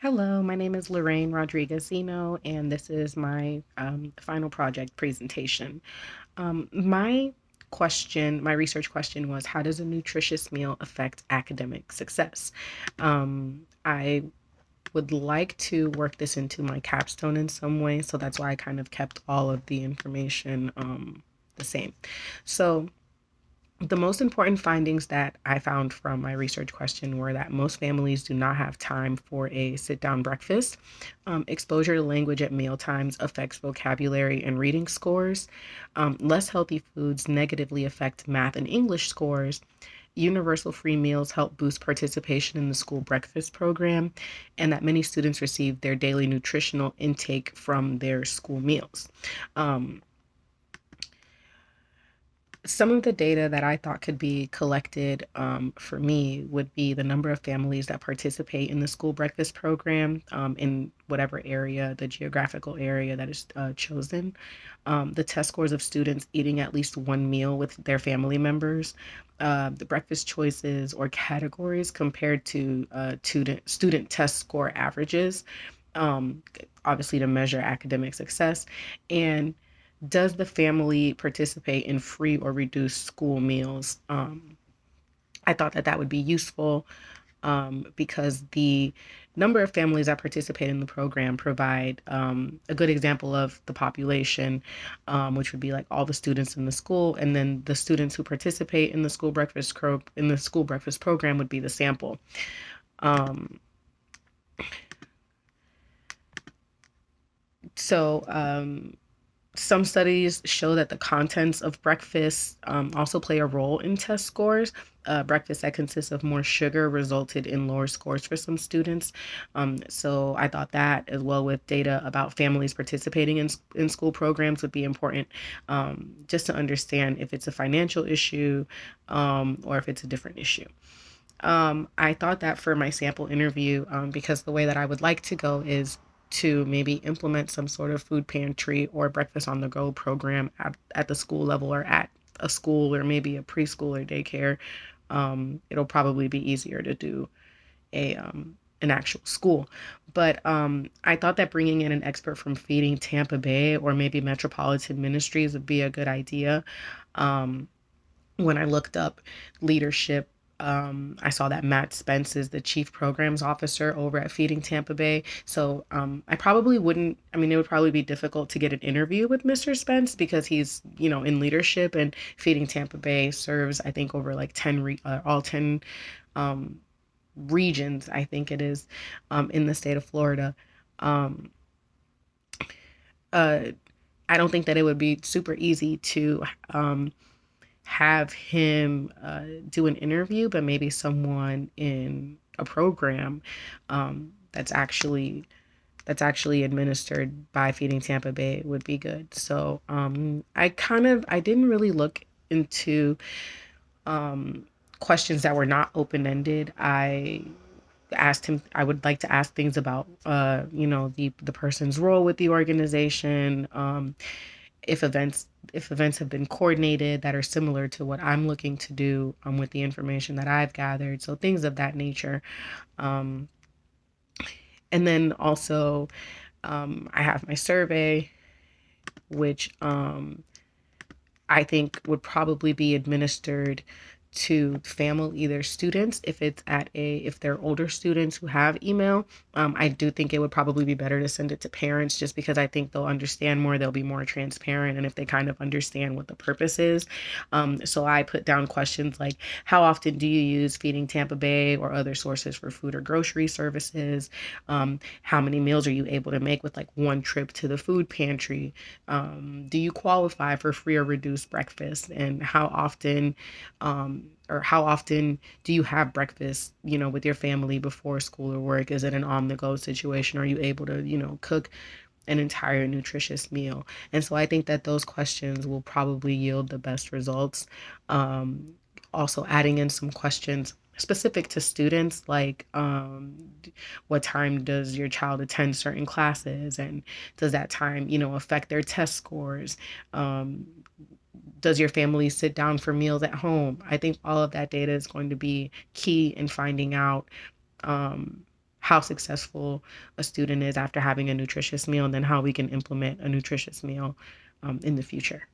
Hello, my name is Lorraine Rodriguez-Zeno, and this is my final project presentation. My research question was, how does a nutritious meal affect academic success? I would like to work this into my capstone in some way, so that's why I kind of kept all of the information the same. So the most important findings that I found from my research question were that most families do not have time for a sit down breakfast. Exposure to language at meal times affects vocabulary and reading scores. Less healthy foods negatively affect math and English scores. Universal free meals help boost participation in the school breakfast program, and that many students receive their daily nutritional intake from their school meals. Um, some of the data that I thought could be collected for me would be the number of families that participate in the school breakfast program in whatever area, the geographical area that is chosen, the test scores of students eating at least one meal with their family members, the breakfast choices or categories compared to student test score averages, um, obviously to measure academic success, and does the family participate in free or reduced school meals? I thought that that would be useful because the number of families that participate in the program provide a good example of the population, which would be like all the students in the school, and then the students who participate in the school breakfast program would be the sample. Um, so some studies show that the contents of breakfast also play a role in test scores. Breakfast that consists of more sugar resulted in lower scores for some students. So I thought that, as well with data about families participating in school programs, would be important just to understand if it's a financial issue or if it's a different issue. I thought that for my sample interview, because the way that I would like to go is to maybe implement some sort of food pantry or breakfast on the go program at the school level or at a school or maybe a preschool or daycare. It'll probably be easier to do a an actual school. But I thought that bringing in an expert from Feeding Tampa Bay or maybe Metropolitan Ministries would be a good idea. Um, when I looked up leadership, I saw that Matt Spence is the chief programs officer over at Feeding Tampa Bay. So I probably wouldn't, I mean, it would probably be difficult to get an interview with Mr. Spence because he's, in leadership, and Feeding Tampa Bay serves, I think, over like all 10 um, regions, I think it is, in the state of Florida. Um, uh, I don't think that it would be super easy to have him do an interview, but maybe someone in a program that's actually administered by Feeding Tampa Bay would be good. So I didn't really look into um, questions that were not open ended. I would like to ask things about the person's role with the organization, if events have been coordinated that are similar to what I'm looking to do with the information that I've gathered. So things of that nature. Um, and then also, I have my survey, which I think would probably be administered to family, either students if they're older students who have email. I do think it would probably be better to send it to parents, just because I think they'll understand more, they'll be more transparent, and if they kind of understand what the purpose is. So I put down questions like, how often do you use Feeding Tampa Bay or other sources for food or grocery services? How many meals are you able to make with like one trip to the food pantry? Do you qualify for free or reduced breakfast? And how often do you have breakfast, with your family before school or work? Is it an on the go situation? Are you able to, cook an entire nutritious meal? And so I think that those questions will probably yield the best results. Um, Also, adding in some questions specific to students, like what time does your child attend certain classes, and does that time, affect their test scores? Um, does your family sit down for meals at home? I think all of that data is going to be key in finding out um, how successful a student is after having a nutritious meal, and then how we can implement a nutritious meal in the future.